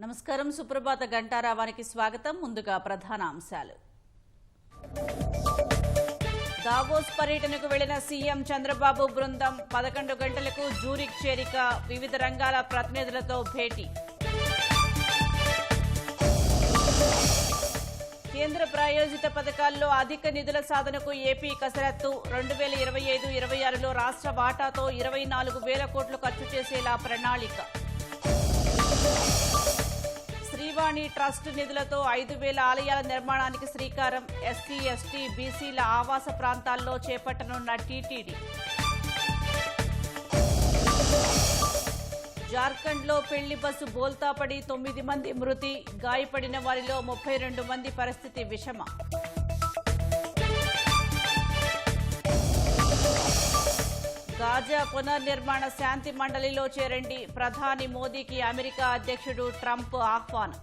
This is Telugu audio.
నమస్కారం. సుప్రభాత గంటారావానికి స్వాగతం. ముందుగా ప్రధాన అంశాలు. దావోస్ పర్యటనకు వెళ్లిన సీఎం చంద్రబాబు బృందం 11 గంటలకు జూరిక్ చేరిక, వివిధ రంగాల ప్రతినిధులతో భేటీ. కేంద్ర ప్రాయోజిత పథకాల్లో అధిక నిధుల సాధనకు ఏపీ కసరత్తు. 2025-26లో రాష్ట్ర వాటాతో 24,000 కోట్లు ఖర్చు చేసేలా ప్రణాళిక. శ్రీవాణి ట్రస్ట్ నిధులతో 5,000 ఆలయాల నిర్మాణానికి శ్రీకారం. ఎస్సీ, ఎస్టీ, బీసీల ఆవాస ప్రాంతాల్లో చేపట్టనున్న టీటీడీ. జార్ఖండ్లో పెళ్లి బస్సు బోల్తాపడి 9 మంది మృతి, గాయపడిన వారిలో 32 మంది పరిస్థితి విషమ. గాజా పునర్నిర్మాణ శాంతి మండలిలో చేరండి, ప్రధాని మోదీకి అమెరికా అధ్యక్షుడు ట్రంప్ ఆహ్వానం.